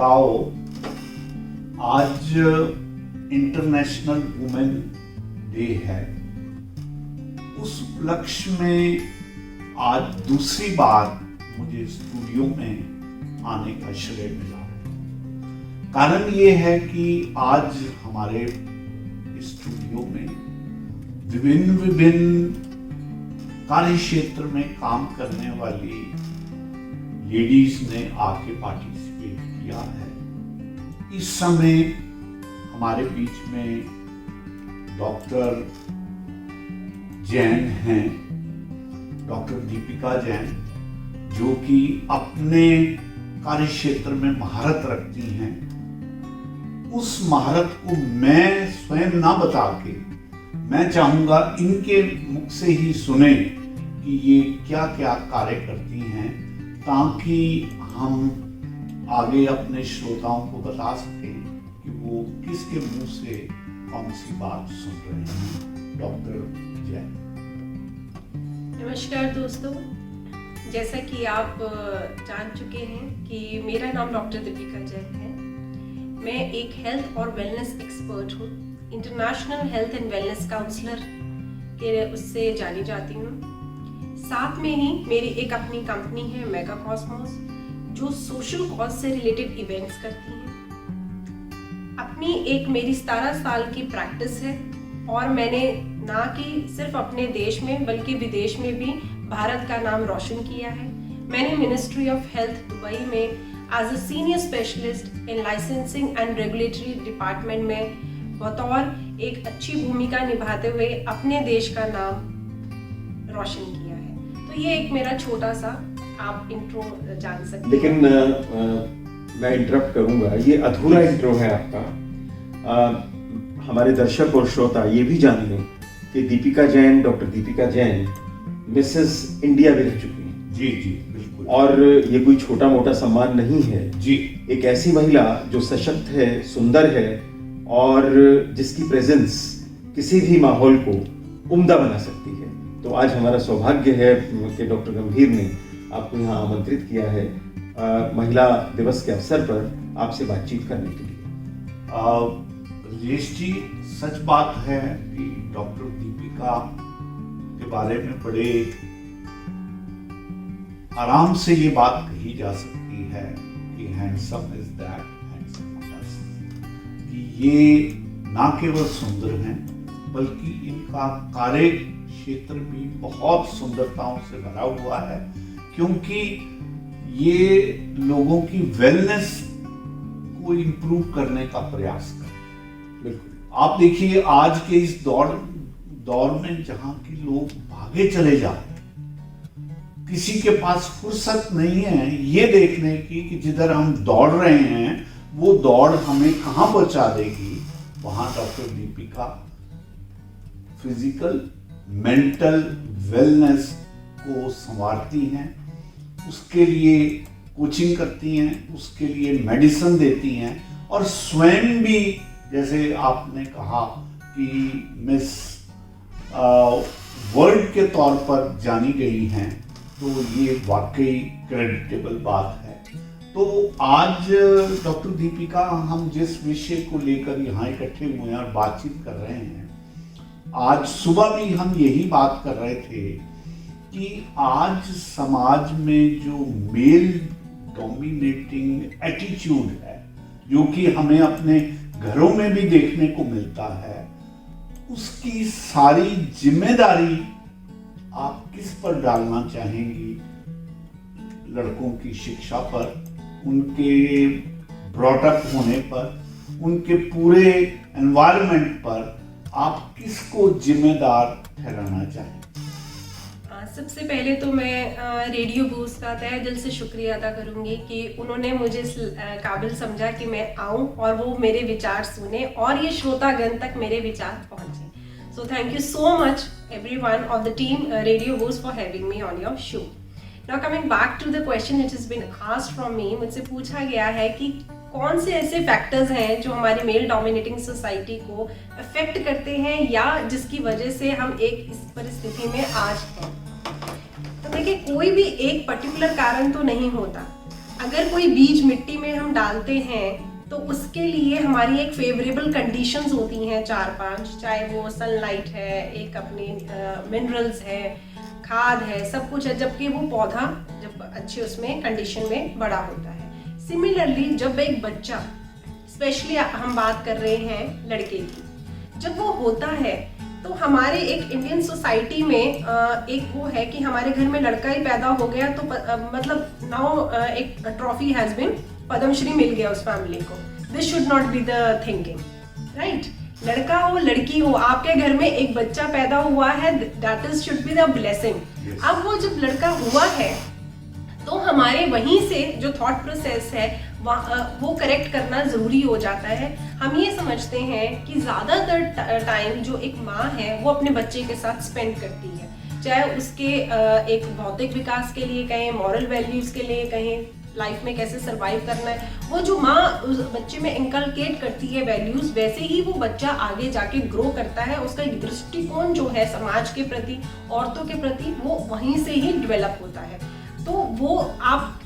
श्रोताओं, आज international women day है। उस उपलक्ष्य में आज दूसरी बार मुझे स्टूडियो में आने का श्रेय मिला। कारण ये है कि आज हमारे स्टूडियो में विभिन्न कार्य क्षेत्र में काम करने वाली लेडीज ने आके पार्टिसिपेट किया है। इस समय हमारे बीच में डॉक्टर जैन हैं, डॉक्टर दीपिका जैन, जो कि अपने कार्य क्षेत्र में महारत रखती हैं। उस महारत को मैं स्वयं ना बता के मैं चाहूंगा इनके मुख से ही सुने कि ये क्या क्या कार्य करती हैं, ताकि हम आगे अपने श्रोताओं को बता सकें कि वो किसके मुंह से कौन सी बात सुन रहे हैं। डॉक्टर जैन। नमस्कार दोस्तों, जैसा कि आप जान चुके हैं कि मेरा नाम डॉक्टर दीपिका जैन है। मैं एक हेल्थ और वेलनेस एक्सपर्ट हूँ, international health and wellness counsellor के उससे जानी जाती हूँ। साथ में ही मेरी एक अपनी कंपनी है मेगा कॉस्मोस, जो सोशल कॉज से रिलेटेड इवेंट्स करती है। अपनी एक मेरी 17 साल की प्रैक्टिस है और मैंने ना कि सिर्फ अपने देश में बल्कि विदेश में भी भारत का नाम रोशन किया है। मैंने मिनिस्ट्री ऑफ हेल्थ दुबई में as a senior specialist in licensing and regulatory department में बतौर एक अच्छी भूमिका निभाते हुए अपने देश का नाम रोशन किया है। तो ये एक मेरा छोटा सा आप इंट्रो जान सकते हैं। लेकिन मैं इंटरप्ट करूंगा, ये अधूरा इंट्रो है आपका। हमारे दर्शक और श्रोता ये भी जान लें कि Deepika Jain, doctor Deepika Jain Mrs India भी रह चुकी हैं। जी जी बिल्कुल। और ये कोई छोटा मोटा सम्मान नहीं है जी। एक ऐसी महिला जो सशक्त है, सुंदर है और जिसकी प्रेजेंस किसी भी माहौल को उम्दा बना सकती है। तो आज हमारा सौभाग्य है कि डॉक्टर गंभीर ने आपको यहाँ आमंत्रित किया है महिला दिवस के अवसर पर आपसे बातचीत करने के लिए। राजेश जी, सच बात है कि डॉक्टर दीपिका के बारे में बड़े आराम से ये बात कही जा सकती है कि handsome is that handsome plus, कि ये ना केवल सुंदर हैं बल्कि इनका कार्य क्षेत्र भी बहुत सुंदरताओं से भरा हुआ है, क्योंकि ये लोगों की वेलनेस को इम्प्रूव करने का प्रयास कर। बिल्कुल। आप देखिए आज के इस दौर में जहां की लोग भागे चले जाते हैं, किसी के पास फुर्सत नहीं है ये देखने की कि जिधर हम दौड़ रहे हैं वो दौड़ हमें कहां पहुंचा देगी। वहां doctor Deepika physical mental wellness को संवारती हैं, उसके लिए कोचिंग करती हैं, उसके लिए मेडिसिन देती हैं और स्वयं भी, जैसे आपने कहा कि मिस वर्ल्ड के तौर पर जानी गई हैं, तो ये वाकई क्रेडिटेबल बात है। तो आज डॉक्टर दीपिका, हम जिस विषय को लेकर यहाँ इकट्ठे हुए हैं और बातचीत कर रहे हैं, आज सुबह भी हम यही बात कर रहे थे कि आज समाज में जो मेल डोमिनेटिंग एटीट्यूड है, जो कि हमें अपने घरों में भी देखने को मिलता है, उसकी सारी जिम्मेदारी आप किस पर डालना चाहेंगी? लड़कों की शिक्षा पर, उनके ब्रॉटअप होने पर, उनके पूरे एनवायरनमेंट पर आप किसको जिम्मेदार ठहराना चाहेंगे? सबसे पहले तो मैं रेडियो बूस्ट का तहे दिल से शुक्रिया अदा करूंगी कि उन्होंने मुझे इस काबिल समझा कि मैं आऊं और वो मेरे विचार सुने और ये श्रोतागण तक मेरे विचार पहुंचे। So thank you so much everyone on the team Radio Boost for having me on your show. Now coming back to the question which has been asked from me, मुझसे पूछा गया है कि कौन से ऐसे फैक्टर्स हैं जो हमारी मेल डोमिनेटिंग सोसाइटी को अफेक्ट करते हैं या जिसकी वजह से हम एक इस परिस्थिति में आज हैं। तो देखिए, कोई भी एक पर्टिकुलर कारण तो नहीं होता। अगर कोई बीज मिट्टी में हम डालते हैं तो उसके लिए हमारी एक फेवरेबल कंडीशंस होती हैं 4-5, चाहे वो सनलाइट है, एक अपनी मिनरल्स है, खाद है, सब कुछ है, जबकि वो पौधा जब अच्छे उसमें कंडीशन में बड़ा होता है। सिमिलरली जब एक बच्चा, स्पेशली हम बात कर रहे हैं लड़के की, जब वो होता है तो हमारे एक इंडियन सोसाइटी में एक वो है कि हमारे घर में लड़का ही पैदा हो गया तो मतलब नाउ एक ट्रॉफी हैज बीन, पद्मश्री मिल गया उस फैमिली को। This should not be the thinking, right? लड़का हो लड़की हो, आपके घर में एक बच्चा पैदा हुआ है, that is should be the blessing. अब वो जब लड़का हुआ है तो हमारे वहीं से जो थॉट प्रोसेस है वो करेक्ट करना ज़रूरी हो जाता है। हम ये समझते हैं कि ज़्यादातर टाइम जो एक माँ है वो अपने बच्चे के साथ स्पेंड करती है, चाहे उसके एक भौतिक विकास के लिए कहें, मॉरल वैल्यूज़ के लिए कहें, लाइफ में कैसे सरवाइव करना है, वो जो माँ उस बच्चे में इंकलकेट करती है वैल्यूज़, वैसे ही वो बच्चा आगे जाके ग्रो करता है। उसका एक दृष्टिकोण जो है समाज के प्रति, औरतों के प्रति, वो वहीं से ही डेवलप होता है। तो वो आप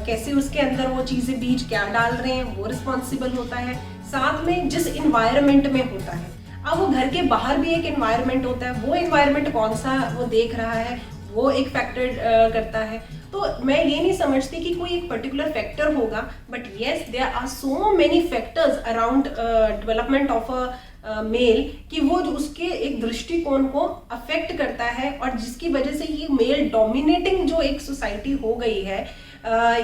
कैसे उसके अंदर वो चीज़ें, बीज क्या डाल रहे हैं, वो रिस्पॉन्सिबल होता है। साथ में जिस इन्वायरमेंट में होता है, अब वो घर के बाहर भी एक इन्वायरमेंट होता है, वो इन्वायरमेंट कौन सा वो देख रहा है, वो एक फैक्टर करता है। तो मैं ये नहीं समझती कि कोई एक पर्टिकुलर फैक्टर होगा, but yes there are so many factors around development of a male कि वो जो उसके एक दृष्टिकोण को अफेक्ट करता है, और जिसकी वजह से ये मेल डोमिनेटिंग जो एक सोसाइटी हो गई है,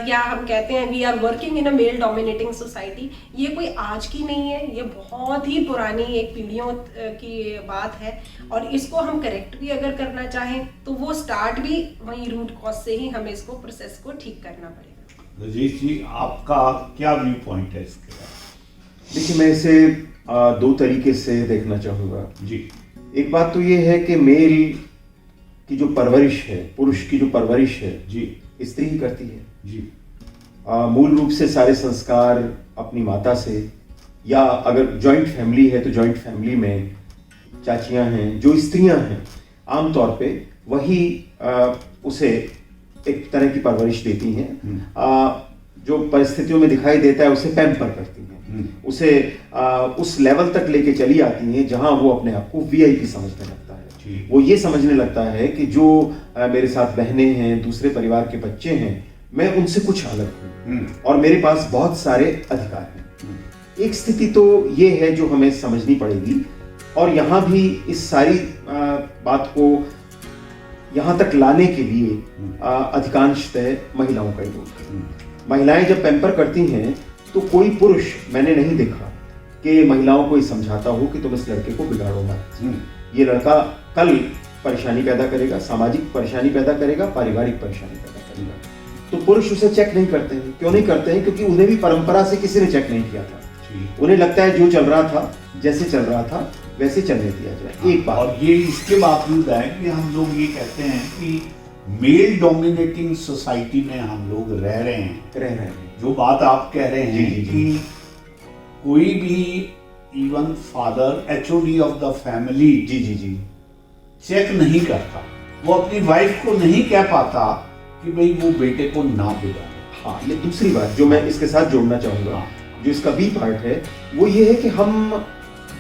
या हम कहते हैं we are working in a male dominating society, ये कोई आज की नहीं है, ये बहुत ही पुरानी एक पीढ़ियों की बात है। और इसको हम करेक्ट भी अगर करना चाहें तो वो स्टार्ट भी वहीं रूट कॉज से ही हमें इसको प्रोसेस को ठीक करना पड़ेगा। राजेश जी, आपका क्या व्यू पॉइंट है इसके बारे? देखिए, मैं इसे दो तरीके से देखना चाहूँगा जी। एक बात तो ये है कि मेल की जो परवरिश है, पुरुष की जो परवरिश है, जी, स्त्री ही करती है जी। मूल रूप से सारे संस्कार अपनी माता से, या अगर जॉइंट फैमिली है तो जॉइंट फैमिली में चाचियां हैं, जो स्त्रियां हैं, आमतौर पे वही उसे एक तरह की परवरिश देती हैं। जो परिस्थितियों में दिखाई देता है उसे पैम्पर करती हैं, उसे उस लेवल तक लेके चली आती हैं जहां वो अपने आप को वीआईपी समझने लगता है। वो ये समझने लगता है कि जो मेरे साथ बहनें हैं, दूसरे परिवार के बच्चे हैं, मैं उनसे कुछ अलग हूँ और मेरे पास बहुत सारे अधिकार हैं। एक स्थिति तो ये है जो हमें समझनी पड़ेगी, और यहाँ भी इस सारी बात को यहाँ तक लाने के लिए अधिकांशतः महिलाओं का ही रोल है। महिलाएं जब पैम्पर करती हैं तो कोई पुरुष मैंने नहीं देखा कि महिलाओं को ये समझाता हो कि तुम इस लड़के को बिगाड़ो मत, ये लड़का कल परेशानी पैदा करेगा, सामाजिक परेशानी पैदा करेगा, पारिवारिक परेशानी पैदा करेगा। तो पुरुष उसे चेक नहीं करते हैं। क्यों नहीं करते हैं? क्योंकि उन्हें भी परंपरा से किसी ने चेक नहीं किया था। उन्हें लगता है जो चल रहा था, जैसे चल रहा था वैसे चलने दिया जाए। एक बात, और ये इसके बावजूद है कि हम लोग ये कहते हैं कि मेल डोमिनेटिंग सोसाइटी में हम लोग रह रहे हैं। जो बात आप कह रहे हैं कि कोई भी even father, HOD of the family जी चेक नहीं करता, वो अपनी वाइफ को नहीं कह पाता कि भाई वो बेटे को ना बिगाड़े। हाँ, ये दूसरी बात जो मैं इसके साथ जोड़ना चाहूंगा, जो इसका बी पार्ट है, वो ये है कि हम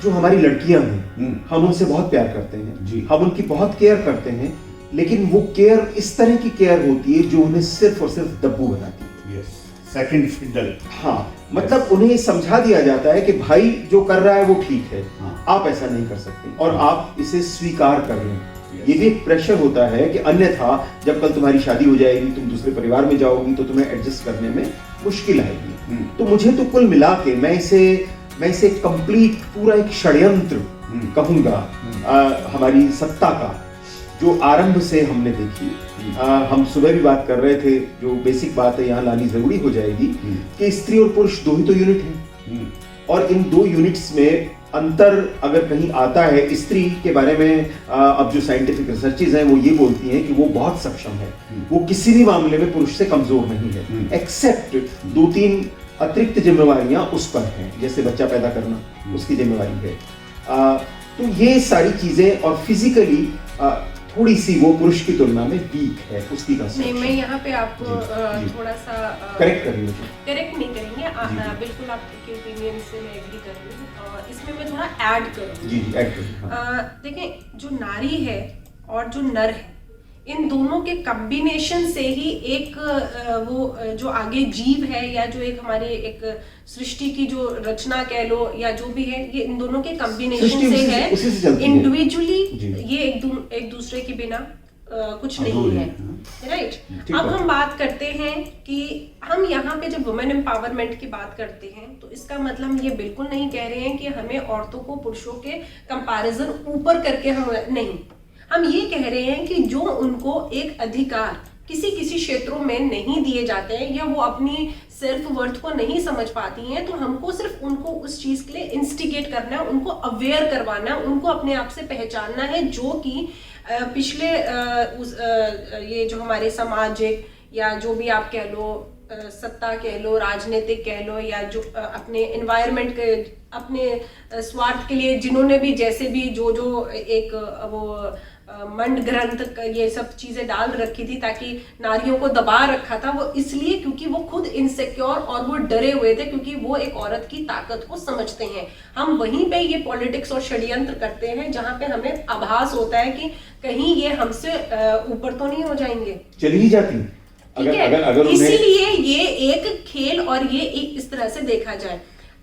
जो हमारी लड़कियां हैं, हम उनसे बहुत प्यार करते हैं, हम उनकी बहुत केयर करते हैं, लेकिन वो केयर इस तरह की केयर होती है जो उन्हें सिर्फ और सिर्फ दब्बू बनाती है। Yes, second fiddle. हाँ, मतलब उन्हें समझा दिया जाता है कि भाई जो कर रहा है वो ठीक है, आप ऐसा नहीं कर सकते और आप इसे स्वीकार कर लें। ये भी एक प्रेशर होता है कि अन्यथा जब कल तुम्हारी शादी हो जाएगी, तुम दूसरे परिवार में जाओगी तो तुम्हें एडजस्ट करने में मुश्किल आएगी। तो मुझे तो कुल मिला के मैं इसे कंप्लीट पूरा एक षड्यंत्र कहूंगा हमारी सत्ता का, जो आरंभ से हमने देखी। हम सुबह भी बात कर रहे थे, जो बेसिक बात है यहाँ लानी जरूरी हो जाएगी कि स्त्री और पुरुष दो ही तो यूनिट हैं, और इन दो यूनिट्स में अंतर अगर कहीं आता है, स्त्री के बारे में अब जो साइंटिफिक रिसर्चेज हैं वो ये बोलती हैं कि वो बहुत सक्षम है, वो किसी भी मामले में पुरुष से कमजोर नहीं है, एक्सेप्ट 2-3 अतिरिक्त जिम्मेवारियां उस पर हैं, जैसे बच्चा पैदा करना उसकी जिम्मेवारी है। तो ये सारी चीजें, और फिजिकली थोड़ी सी वो पुरुष की तुलना में वीक है, उसकी नहीं, कंसेप्शन। मैं यहाँ पे आपको जी, जी। थोड़ा सा करेक्ट करिए मुझे। करेक्ट नहीं करेंगे, जी। बिल्कुल आपके ओपिनियन से मैं एग्री कर रही हूँ। इसमें मैं थोड़ा ऐड करूँगी। जी जी, ऐड करिए। हाँ। देखें, जो नारी है और जो नर है, इन दोनों के कॉम्बिनेशन से ही एक जो आगे जीव है, या जो एक हमारे एक सृष्टि की जो रचना कह लो, या जो भी है, ये इन दोनों के कॉम्बिनेशन से है। इंडिविजुअली ये एक दूसरे के बिना कुछ नहीं है, राइट। अब हम बात करते हैं कि हम यहाँ पे जब वुमेन एम्पावरमेंट की बात करते हैं, तो इसका मतलब हम ये बिल्कुल नहीं कह रहे हैं कि हमें औरतों को पुरुषों के कंपैरिजन ऊपर करके हम नहीं, हम ये कह रहे हैं कि जो उनको एक अधिकार किसी किसी क्षेत्रों में नहीं दिए जाते हैं, या वो अपनी सेल्फ वर्थ को नहीं समझ पाती हैं, तो हमको सिर्फ उनको उस चीज के लिए इंस्टिगेट करना है, उनको अवेयर करवाना है, उनको अपने आप से पहचानना है, जो कि पिछले ये जो हमारे सामाजिक या जो भी आप कह लो, सत्ता कह लो, राजनीतिक कह लो, या जो अपने एनवायरनमेंट के अपने स्वार्थ के लिए जिन्होंने भी जैसे भी जो एक वो मंड ग्रंथ ये सब चीजें डाल रखी थी ताकि नारियों को दबा रखा था, वो इसलिए क्योंकि वो खुद इनसिक्योर और वो डरे हुए थे, क्योंकि वो एक औरत की ताकत को समझते हैं। हम वहीं पे ये पॉलिटिक्स और षड्यंत्र करते हैं जहां पे हमें आभास होता है कि कहीं ये हमसे ऊपर तो नहीं हो जाएंगे, चली ही जाती। अगर इसीलिए ये एक खेल, और ये एक इस तरह से देखा जाए,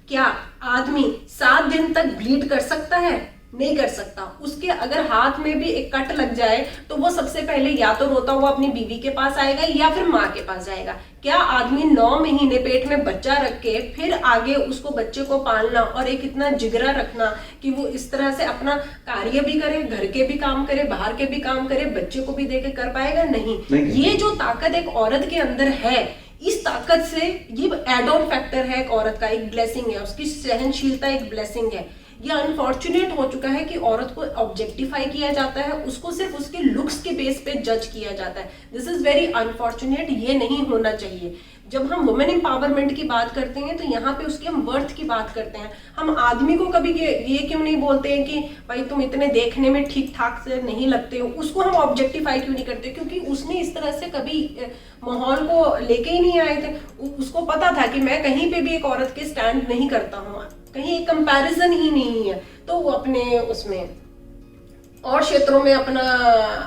क्या आदमी 7 दिन तक ब्लीड कर सकता है? नहीं कर सकता। उसके अगर हाथ में भी एक कट लग जाए तो वो सबसे पहले या तो रोता हुआ अपनी बीवी के पास आएगा या फिर माँ के पास जाएगा। क्या आदमी 9 महीने पेट में बच्चा रख के फिर आगे उसको बच्चे को पालना और एक इतना जिगरा रखना कि वो इस तरह से अपना कार्य भी करे, घर के भी काम करे, बाहर के भी काम करे, बच्चे को भी देके कर पाएगा? नहीं। ये जो ताकत एक औरत के अंदर है, इस ताकत से ये एड ऑन फैक्टर है एक औरत का, एक ब्लेसिंग है, उसकी सहनशीलता एक ब्लेसिंग है। ये अनफॉर्चुनेट हो चुका है कि औरत को ऑब्जेक्टिफाई किया जाता है, उसको सिर्फ उसके लुक्स के बेस पे जज किया जाता है। दिस इज वेरी अनफॉर्चुनेट, ये नहीं होना चाहिए। जब हम वुमेन एम्पावरमेंट की बात करते हैं तो यहाँ पे उसकी हम वर्थ की बात करते हैं। हम आदमी को कभी ये क्यों नहीं बोलते हैं कि भाई तुम इतने देखने में ठीक ठाक से नहीं लगते हो, उसको हम ऑब्जेक्टिफाई क्यों नहीं करते? क्योंकि उसने इस तरह से कभी माहौल को लेके ही नहीं आए थे। उसको पता था कि मैं कहीं पे भी एक औरत के स्टैंड नहीं करता हूँ, कहीं एक कंपैरिजन ही नहीं है, तो वो अपने उसमें और क्षेत्रों में अपना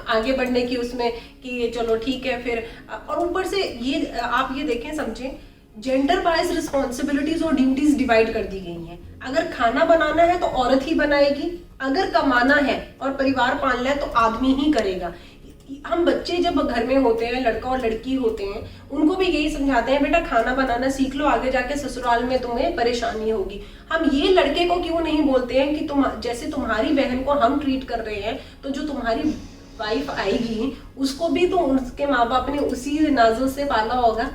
आगे बढ़ने की उसमें कि चलो ठीक है फिर। और ऊपर से ये आप ये देखें समझें, जेंडर वाइज रिस्पॉन्सिबिलिटीज और ड्यूटीज डिवाइड कर दी गई हैं। अगर खाना बनाना है तो औरत ही बनाएगी, अगर कमाना है और परिवार पालना है तो आदमी ही करेगा। हम बच्चे जब घर में होते हैं, लड़का और लड़की होते हैं, उनको भी यही समझाते हैं बेटा खाना बनाना सीख लो, आगे जाके ससुराल में तुम्हें परेशानी होगी। हम ये लड़के को क्यों नहीं बोलते हैं कि तुम जैसे तुम्हारी बहन को हम ट्रीट कर रहे हैं, तो जो तुम्हारी वाइफ आएगी उसको भी तो उसके माँ बाप ने उसी नाजों से पाला होगा।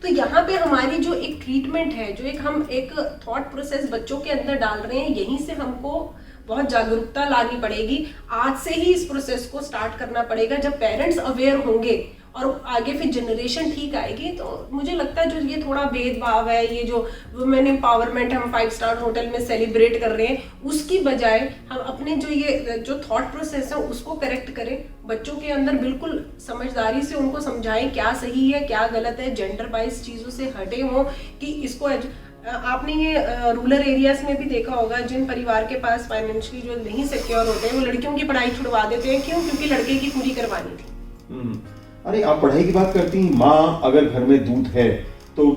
तो यहाँ पे हमारी जो एक ट्रीटमेंट है, जो हम एक थॉट प्रोसेस बच्चों के अंदर डाल रहे हैं, यहीं से हमको बहुत जागरूकता लानी पड़ेगी। आज से ही इस प्रोसेस को स्टार्ट करना पड़ेगा। जब पेरेंट्स अवेयर होंगे और आगे फिर जनरेशन ठीक आएगी, तो मुझे लगता है जो ये थोड़ा भेदभाव है, ये जो वुमेन एम्पावरमेंट हम 5 स्टार होटल में सेलिब्रेट कर रहे हैं, उसकी बजाय हम अपने जो थॉट प्रोसेस है उसको करेक्ट करें। बच्चों के अंदर बिल्कुल समझदारी से उनको समझाएं क्या सही है क्या गलत है, जेंडर वाइज चीज़ों से हटे हों कि इसको आपने ये रूरल एरियाज में भी देखा होगा, जिन परिवार के पास फाइनेंशियली जो नहीं सिक्योर होते हैं वो लड़कियों की पढ़ाई छुड़वा देते हैं। क्यों? क्योंकि लड़के की पूरी करवानी थी। अरे आप पढ़ाई की बात करती हैं, माँ अगर घर में दूध है तो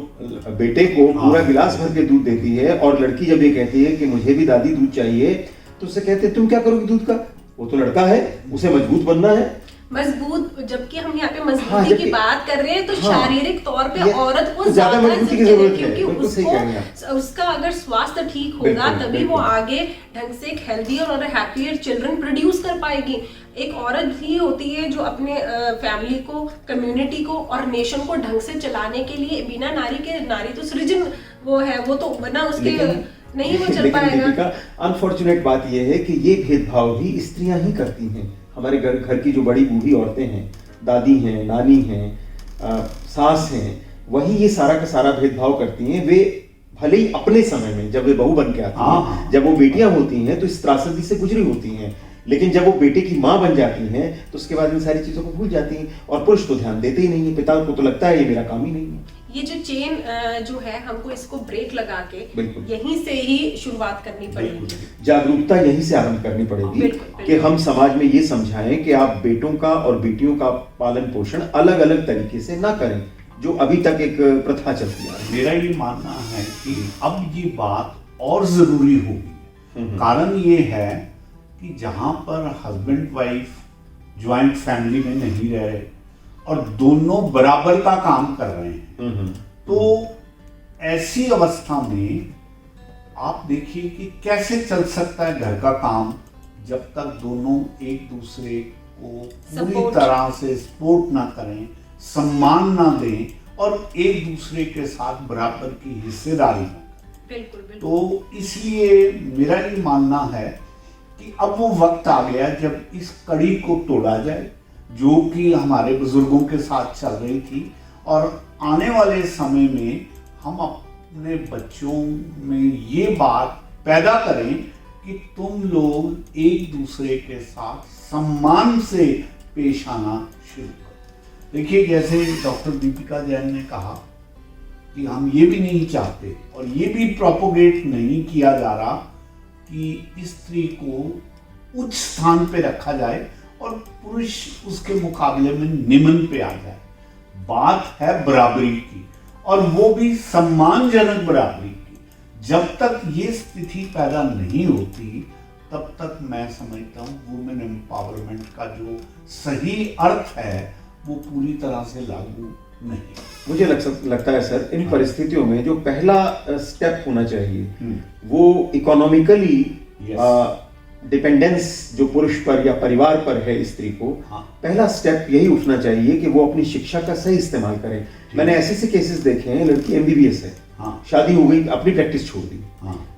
बेटे को पूरा गिलास भर के दूध देती है, और लड़की जब ये कहती है कि मुझे भी दादी दूध चाहिए तो उससे कहते हैं तुम क्या करोगे दूध का, वो तो लड़का है, उसे मजबूत बनना है। मजबूत, जबकि हम यहाँ पे मजबूती की बात कर रहे हैं तो शारीरिक तौर पे औरत को ज्यादा मजबूती की जरूरत है, क्योंकि उसका अगर स्वास्थ्य ठीक होगा तभी वो आगे ढंग से एक हेल्दी और हैप्पियर चिल्ड्रन प्रोड्यूस कर पाएगी। एक औरत ही होती है जो अपने फैमिली को, कम्युनिटी को और नेशन को ढंग से चलाने के लिए, बिना नारी तो सृजन वो है, वो तो बना उसके नहीं वो चल पाएगा। अनफॉर्चुनेट बात यह है कि ये भेदभाव भी स्त्रियां ही करती हैं। हमारे घर की जो बड़ी बूढ़ी औरतें हैं, दादी हैं, नानी हैं, सास हैं, वही ये सारा का सारा भेदभाव करती हैं। वे भले ही अपने समय में जब वे बहू बन के आती हैं, जब वो बेटियां होती हैं तो इस त्रासदी से गुजरी होती हैं, लेकिन जब वो बेटे की माँ बन जाती हैं तो उसके बाद इन सारी चीज़ों को भूल जाती हैं, और पुरुष तो ध्यान देते ही नहीं है, पिता को तो लगता है ये मेरा काम ही नहीं है। ये जो चेन जो है हमको इसको ब्रेक लगा के बिल्कुल। यहीं से ही शुरुआत करनी पड़ेगी। जागरूकता यहीं से आरंभ करनी पड़ेगी बिल्कुल। कि हम समाज में ये समझाएं कि आप बेटों का और बेटियों का पालन पोषण अलग अलग तरीके से ना करें, जो अभी तक एक प्रथा चलती आ रही है। मेरा ये मानना है कि अब ये बात और जरूरी होगी। कारण ये है कि जहां पर हस्बैंड वाइफ ज्वाइंट फैमिली में नहीं रह रहे और दोनों बराबर का काम कर रहे हैं, तो ऐसी अवस्था में आप देखिए कि कैसे चल सकता है घर का काम जब तक दोनों एक दूसरे को पूरी तरह से सपोर्ट ना करें, सम्मान ना दें और एक दूसरे के साथ बराबर की हिस्सेदारी ना करें। बिल्कुल। तो इसलिए मेरा ये मानना है कि अब वो वक्त आ गया जब इस कड़ी को तोड़ा जाए जो कि हमारे बुजुर्गों के साथ चल रही थी, और आने वाले समय में हम अपने बच्चों में ये बात पैदा करें कि तुम लोग एक दूसरे के साथ सम्मान से पेश आना शुरू करो। देखिए, जैसे डॉक्टर दीपिका जैन ने कहा कि हम ये भी नहीं चाहते और ये भी प्रोपोगेट नहीं किया जा रहा कि स्त्री को उच्च स्थान पे रखा जाए और पुरुष उसके मुकाबले में निम्न पे आ जाए। बात है बराबरी की, और वो भी सम्मानजनक बराबरी की। जब तक ये स्थिति पैदा नहीं होती तब तक मैं समझता हूँ वुमेन एम्पावरमेंट का जो सही अर्थ है वो पूरी तरह से लागू नहीं। मुझे लगता है सर, इन परिस्थितियों में जो पहला स्टेप होना चाहिए वो इकोनॉमिकली डिपेंडेंस जो पुरुष पर या परिवार पर है स्त्री को, पहला स्टेप यही उठना चाहिए कि वो अपनी शिक्षा का सही इस्तेमाल करें। मैंने ऐसे केसेस देखे हैं, लड़की MBBS है, शादी हो गई, अपनी प्रैक्टिस छोड़ दी।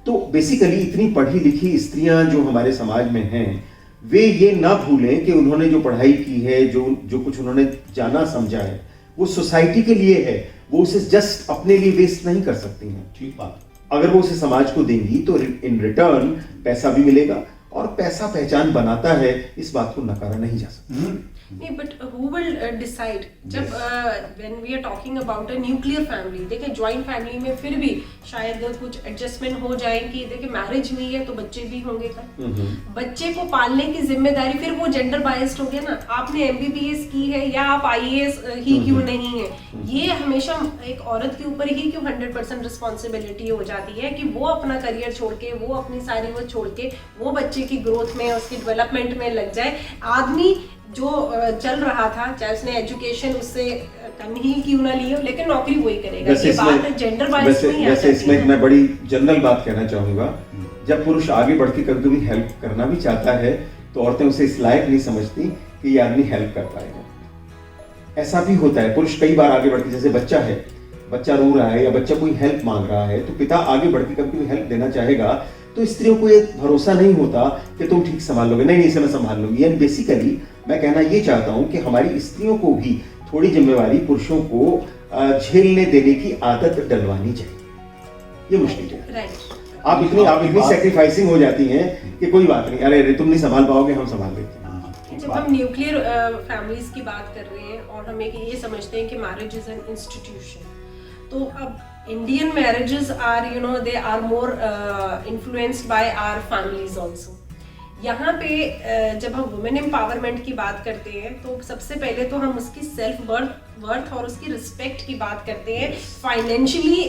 तो बेसिकली इतनी पढ़ी लिखी स्त्रियां जो हमारे समाज में हैं, वे ये ना भूलें कि उन्होंने जो पढ़ाई की है, जो कुछ उन्होंने जाना समझा है, वो सोसाइटी के लिए है, वो उसे जस्ट अपने लिए वेस्ट नहीं कर सकती हैं। ठीक बात। अगर वो उसे समाज को देंगी तो इन रिटर्न पैसा भी मिलेगा, और पैसा पहचान बनाता है, इस बात को नकारा नहीं जा सकता। नहीं, बट हु विल डिसाइड जब when we are talking about a nuclear family. देखिए, ज्वाइंट फैमिली में फिर भी शायद कुछ एडजस्टमेंट हो जाए कि देखिए मैरिज हुई है तो बच्चे भी होंगे कल, बच्चे को पालने की जिम्मेदारी, फिर वो जेंडर बायस्ड हो गया ना। आपने MBBS की है या आप IAS ही क्यों नहीं है, ये हमेशा एक औरत के ऊपर ही क्यों 100% रिस्पॉन्सिबिलिटी हो जाती है कि वो अपना करियर छोड़ के, वो अपनी सारी वो छोड़ के वो बच्चे की ग्रोथ में, उसकी डेवलपमेंट में लग जाए। आदमी जो चल रहा था, चाहे उसने एजुकेशन उससे कम ही क्यों ना ली हो, लेकिन नौकरी वही करेगा। ये बात जेंडर वाइज नहीं वैसे इसमें मैं बड़ी जनरल बात कहना चाहूंगा। जब पुरुष आगे बढ़ के कभी कभी हेल्प करना भी चाहता है तो औरतें उसे इस लायक नहीं समझती कि ये आदमी हेल्प कर पाएगा। ऐसा भी होता है, पुरुष कई बार आगे बढ़ के, जैसे बच्चा है, बच्चा रो रहा है या बच्चा कोई हेल्प मांग रहा है, तो पिता आगे बढ़ के कभी हेल्प देना चाहेगा तो स्त्रियों को ये भरोसा नहीं होता कि तुम ठीक संभाल लोगे, नहीं इसे मैं संभाल लूंगी। यानी बेसिकली मैं कहना ये चाहता हूँ कि हमारी स्त्रियों को भी थोड़ी जिम्मेवारी पुरुषों को झेलने देने की आदत डलवानी चाहिए। ये मुश्किल है। आप इतनी सैक्रिफाइसिंग हो जाती हैं कि कोई बात नहीं, अरे तुम नहीं संभाल पाओगे, हम संभाल लेते हैं। जब हम न्यूक्लियर फैमिलीज की बात कर रहे हैं और हम ये समझते हैं कि मैरिज इज एन इंस्टीट्यूशन, तो अब Indian marriages are, they are more influenced by our families also. यहाँ पे जब हम वुमेन एम्पावरमेंट की बात करते हैं तो सबसे पहले तो हम उसकी सेल्फ वर्थ और उसकी रिस्पेक्ट की बात करते हैं। फाइनेंशियली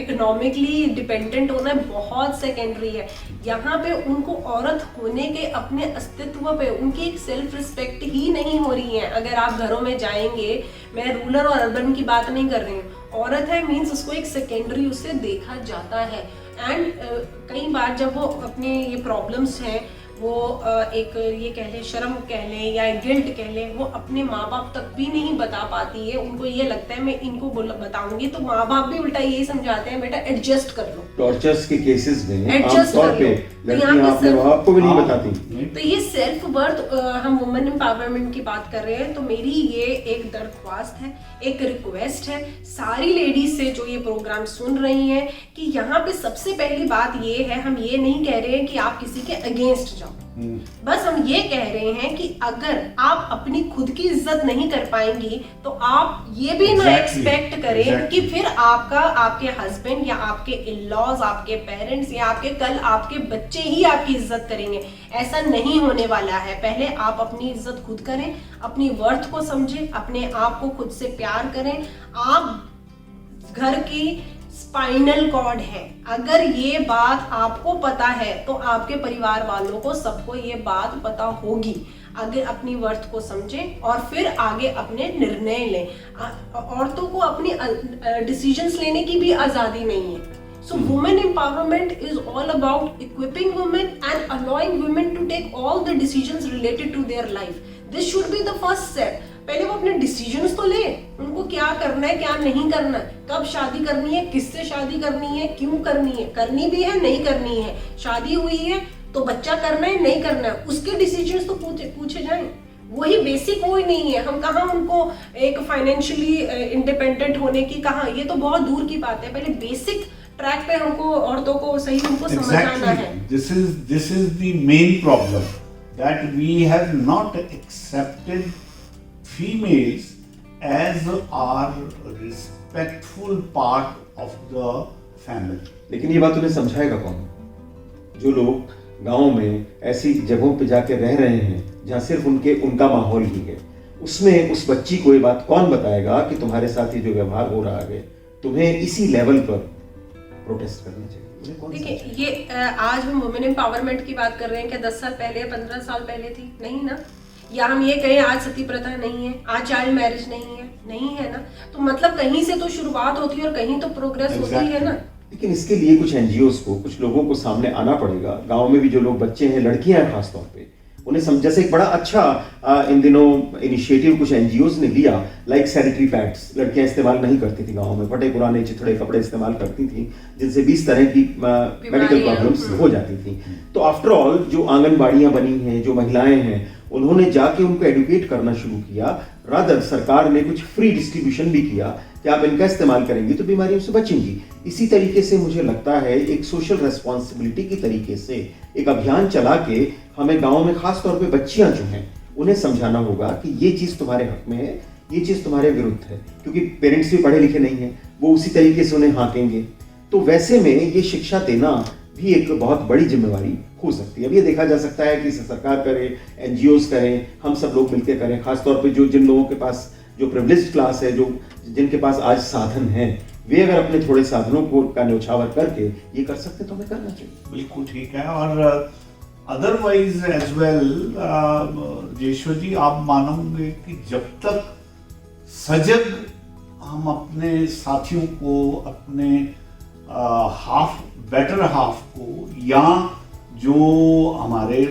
इकोनॉमिकली डिपेंडेंट होना बहुत सेकेंडरी है। यहाँ पे उनको औरत होने के अपने अस्तित्व पे उनकी एक सेल्फ रिस्पेक्ट ही नहीं हो रही है। अगर आप घरों में जाएंगे, मैं रूरल और अर्बन की बात नहीं कर रही हूँ, औरत है मीन्स उसको एक सेकेंडरी उससे देखा जाता है। एंड कई बार जब वो अपने ये प्रॉब्लम्स हैं, वो एक ये कह लें शर्म कह लें या गिल्ट कह लें, वो अपने माँ बाप तक भी नहीं बता पाती है। उनको ये लगता है मैं इनको बताऊंगी तो माँ बाप भी उल्टा यही समझाते हैं बेटा एडजस्ट कर लो। टॉर्चर्स के केसेस में एडजस्ट कर लो, तो यहाँ पे बाप को भी नहीं बताती। तो ये सेल्फ वर्थ, हम वुमेन एम्पावरमेंट की बात कर रहे हैं तो मेरी ये एक दरख्वास्त है, एक रिक्वेस्ट है सारी लेडीज से जो ये प्रोग्राम सुन रही हैं कि यहाँ पे सबसे पहली बात ये है, हम ये नहीं कह रहे हैं कि आप किसी के अगेंस्ट जाओ। बस हम ये कह रहे हैं कि अगर आप अपनी खुद की इज्जत नहीं कर पाएंगी तो आप ये भी ना एक्सपेक्ट करें कि फिर आपके हस्बैंड या आपके इन-लॉज, आपके पेरेंट्स या कल आपके बच्चे ही आपकी इज्जत करेंगे। ऐसा नहीं होने वाला है। पहले आप अपनी इज्जत खुद करें, अपनी वर्थ को समझें, अपने आप को खुद से प्यार करें। आप घर की स्पाइनल कॉर्ड है। अगर ये बात आपको पता है तो आपके परिवार वालों को सबको ये बात पता होगी। अगर अपनी वर्थ को समझें और फिर आगे अपने निर्णय लें। औरतों को अपनी डिसीजंस लेने की भी आज़ादी नहीं है। So women empowerment is all about equipping women and allowing women to take all the decisions related to their life. This should be the first step. पहले वो अपने डिसीजंस तो ले, उनको क्या करना है क्या नहीं करना है, कब शादी करनी है, किससे शादी करनी है, क्यों करनी है, करनी भी है नहीं करनी है, शादी हुई है तो बच्चा करना है नहीं करना है, उसके डिसीजंस तो पूछे जाएं। वही बेसिक वही नहीं है। हम कहाँ उनको एक फाइनेंशियली इंडिपेंडेंट होने की कहाँ, ये तो बहुत दूर की बात है। पहले बेसिक ट्रैक पे हमको औरतों को सही उनको समझाना है। This is the main problem that we have not accepted females as our respectful part of the family. लेकिन ये बात उन्हें समझाएगा कौन? जो लोग गाँव में ऐसी जगहों पे जाके रह रहे हैं जहाँ सिर्फ उनका माहौल ही है, उसमें उस बच्ची को ये बात कौन बताएगा कि तुम्हारे साथ ये जो व्यवहार हो रहा है तुम्हें इसी लेवल पर प्रोटेस्ट करना चाहिए। देखिए, ये आज हम वुमेन एम्पावरमेंट की बात कर रहे हैं, क्या 10 साल पहले 15 साल पहले थी? नहीं ना। या हम ये कहें आज सती प्रथा नहीं है, आज चाइल्ड मैरिज नहीं है ना। तो मतलब कहीं से तो शुरुआत होती है और कहीं तो प्रोग्रेस होती है ना। लेकिन इसके लिए कुछ एनजीओज को, कुछ लोगों को सामने आना पड़ेगा। गांव में भी जो लोग बच्चे हैं, लड़कियां हैं खासतौर पे, उन्हें समझ, जैसे एक बड़ा अच्छा इन दिनों इनिशिएटिव कुछ एनजीओज ने लिया, लाइक सैनिटरी पैड्स लड़कियां इस्तेमाल नहीं करती थी गाँव में, फटे पुराने चिथड़े कपड़े इस्तेमाल करती थी जिनसे 20 तरह की मेडिकल प्रॉब्लम्स हो जाती थी। तो आफ्टर ऑल जो आंगनबाड़ियां बनी हैं, जो महिलाएं हैं, उन्होंने जाके उनको एडुकेट करना शुरू किया। रादर सरकार ने कुछ फ्री डिस्ट्रीब्यूशन भी किया कि आप इनका इस्तेमाल करेंगे तो बीमारियों से बचेंगी। इसी तरीके से मुझे लगता है एक सोशल रेस्पॉन्सिबिलिटी की तरीके से एक अभियान चला के हमें गाँव में खास तौर पे बच्चियां जो हैं उन्हें समझाना होगा कि ये चीज़ तुम्हारे हक में है, ये चीज़ तुम्हारे विरुद्ध है। क्योंकि पेरेंट्स भी पढ़े लिखे नहीं हैं, वो उसी तरीके से उन्हें हाँकेंगे। तो वैसे में ये शिक्षा देना भी एक बहुत बड़ी जिम्मेवारी हो सकती है। अब ये देखा जा सकता है कि इसे सरकार करे, एनजीओज करें, हम सब लोग मिलकर करें। खासतौर पे जिन लोगों के पास जो प्रिविलेज्ड क्लास है, जिनके पास आज साधन हैं, वे अगर अपने थोड़े साधनों का न्यौछावर करके ये कर सकते तो हमें करना चाहिए। बिल्कुल ठीक है। और अदरवाइज एज वेल जेश्वर जी, आप मानोगे कि जब तक सजग हम अपने साथियों को, अपने बेटर हाफ को, या जो हमारे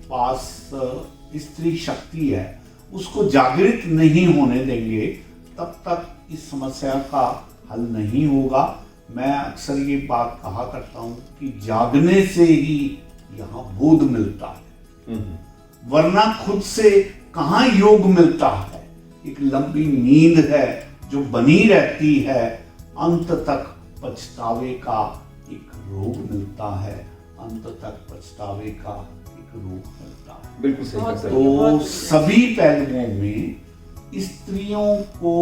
पास स्त्री शक्ति है उसको जागृत नहीं होने देंगे, तब तक इस समस्या का हल नहीं होगा। मैं अक्सर ये बात कहा करता हूँ कि जागने से ही यहाँ बोध मिलता है, वरना खुद से कहाँ योग मिलता है। एक लंबी नींद है जो बनी रहती है, अंत तक पछतावे का एक रोग मिलता है, अंत तक पछतावे का एक रोग मिलता है। बिल्कुल सही। तो सभी पहलुओं में स्त्रियों को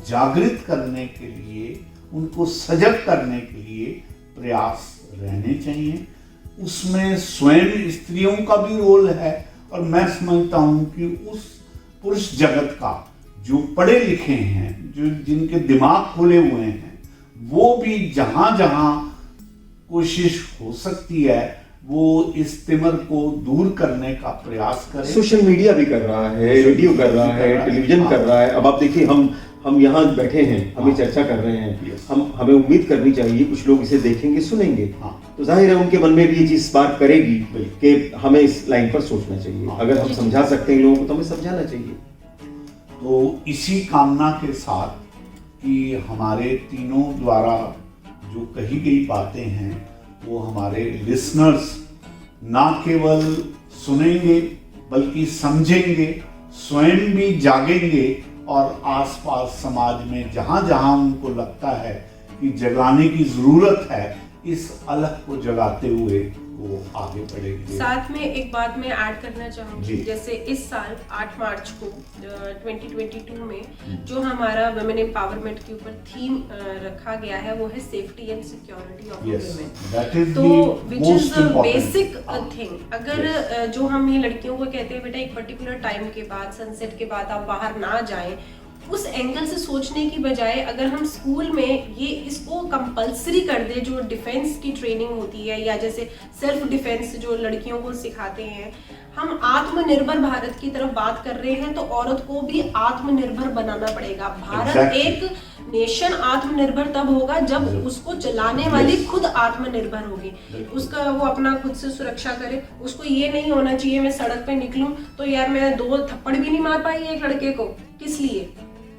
जागृत करने के लिए, उनको सजग करने के लिए प्रयास रहने चाहिए। उसमें स्वयं स्त्रियों का भी रोल है, और मैं समझता हूं कि उस पुरुष जगत का, जो पढ़े लिखे हैं, जो जिनके दिमाग खुले हुए हैं, वो भी जहां जहां कोशिश हो सकती है वो इस तिमर को दूर करने का प्रयास करें। सोशल मीडिया भी कर रहा है, रेडियो कर रहा है, टेलीविजन कर रहा है। अब आप देखिए, हम यहाँ बैठे हैं, हमें चर्चा कर रहे हैं, हमें उम्मीद करनी चाहिए कुछ लोग इसे देखेंगे, सुनेंगे, तो जाहिर है उनके मन में भी ये चीज स्पार्क करेगी कि हमें इस लाइन पर सोचना चाहिए। अगर हम समझा सकते हैं लोगों को तो हमें समझाना चाहिए। तो इसी कामना के साथ कि हमारे तीनों द्वारा जो कही गई बातें हैं वो हमारे लिसनर्स ना केवल सुनेंगे बल्कि समझेंगे, स्वयं भी जागेंगे, और आसपास समाज में जहां जहां उनको लगता है कि जगाने की जरूरत है, इस अलग को जगाते हुए वो आगे बढ़ेंगे। साथ में एक बात मैं ऐड करना चाहूँगी, जी। जैसे इस साल 8 मार्च को 2022 में जो हमारा वुमेन एम्पावरमेंट के ऊपर थीम रखा गया है वो है safety and security of Yes, women. that is तो the which is most the important. Basic thing. अगर जो हम ये लड़कियों को कहते हैं बेटा एक पर्टिकुलर टाइम के बाद, सनसेट के बाद आप बाहर ना जाएं, उस एंगल से सोचने की बजाय अगर हम स्कूल में ये इसको कंपलसरी कर दे, जो डिफेंस की ट्रेनिंग होती है या जैसे सेल्फ डिफेंस जो लड़कियों को सिखाते हैं, हम आत्मनिर्भर भारत की तरफ बात कर रहे हैं तो औरत को भी आत्मनिर्भर बनाना पड़ेगा। भारत Exactly. एक नेशन आत्मनिर्भर तब होगा जब उसको चलाने वाली खुद आत्मनिर्भर होगी, उसका वो अपना खुद से सुरक्षा करे। उसको ये नहीं होना चाहिए मैं सड़क पे निकलूं तो यार मैं 2 थप्पड़ भी नहीं मार पाई एक लड़के को, किस लिए?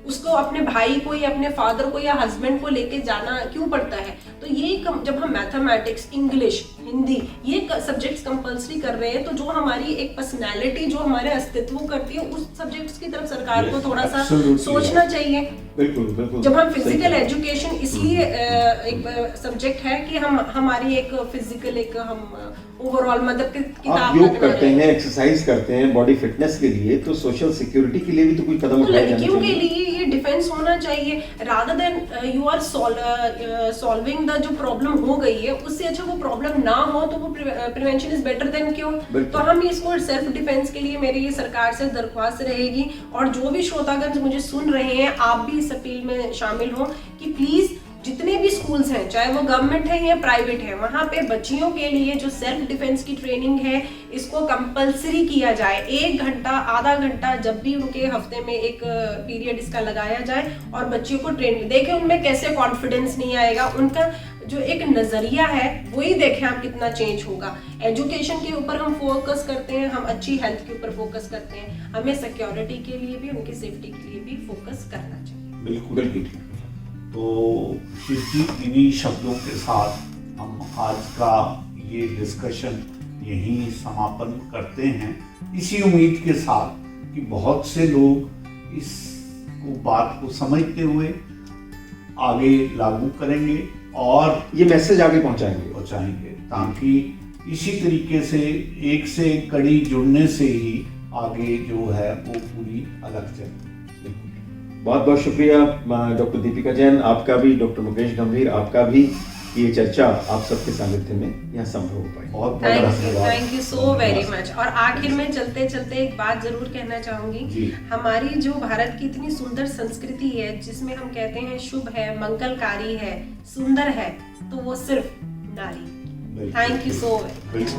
उसको अपने भाई को या अपने फादर को या हस्बैंड को लेके जाना क्यों पड़ता है? तो ये जब हम मैथमेटिक्स, इंग्लिश, हिंदी ये सब्जेक्ट्स कंपलसरी कर रहे हैं तो जो हमारी एक पर्सनालिटी जो हमारे अस्तित्व करती है उस सब्जेक्ट्स की तरफ सरकार को थोड़ा सा सोचना चाहिए। बिल्कुल बिल्कुल। जब हम फिजिकल एजुकेशन इसलिए एक सब्जेक्ट है कि हम हमारी एक फिजिकल एक हम ओवरऑल मतलब किताब आप योग करते हैं, एक्सरसाइज करते हैं बॉडी फिटनेस के लिए, तो सोशल सिक्योरिटी के लिए भी तो कोई कदम तो उठाए जाने लड़कियों के चाहिए। लिए ये डिफेंस होना चाहिए rather than you are solving the जो प्रॉब्लम हो गई है उससे अच्छा वो प्रॉब्लम ना हो तो वो prevention is better than cure. तो हम इसको सेल्फ डिफेंस के लिए मेरी सरकार से दरख्वास्त रहेगी और जो भी श्रोतागण मुझे सुन रहे हैं आप भी इस अपील में शामिल हो कि प्लीज जितने भी स्कूल्स हैं चाहे वो गवर्नमेंट है या प्राइवेट है वहाँ पे बच्चियों के लिए जो सेल्फ डिफेंस की ट्रेनिंग है इसको कंपलसरी किया जाए। 1 घंटा आधा घंटा जब भी उनके हफ्ते में एक पीरियड इसका लगाया जाए और बच्चियों को ट्रेन देखें उनमें कैसे कॉन्फिडेंस नहीं आएगा, उनका जो एक नजरिया है वही देखें आप कितना चेंज होगा। एजुकेशन के ऊपर हम फोकस करते हैं, हम अच्छी हेल्थ के ऊपर फोकस करते हैं, हमें सिक्योरिटी के लिए भी उनकी सेफ्टी के लिए भी फोकस करना चाहिए। बिल्कुल बिल्कुल। तो इन्हीं शब्दों के साथ हम आज का ये डिस्कशन यहीं समापन करते हैं, इसी उम्मीद के साथ कि बहुत से लोग इस बात को समझते हुए आगे लागू करेंगे और ये मैसेज आगे पहुंचाएंगे ताकि इसी तरीके से एक से एक कड़ी जुड़ने से ही आगे जो है वो पूरी अलग चले। बहुत बहुत शुक्रिया डॉक्टर दीपिका जैन, आपका भी, डॉक्टर मुकेश गंभीर आपका भी, ये चर्चा आप सबके सानिध्य में यहाँ संभव हो पाई। बहुत बहुत धन्यवाद। Thank you so very much. और आखिर में चलते चलते एक बात जरूर कहना चाहूंगी, हमारी जो भारत की इतनी सुंदर संस्कृति है जिसमें हम कहते हैं शुभ है, मंगलकारी है, सुंदर है, तो वो सिर्फ नारी। Thank you so much.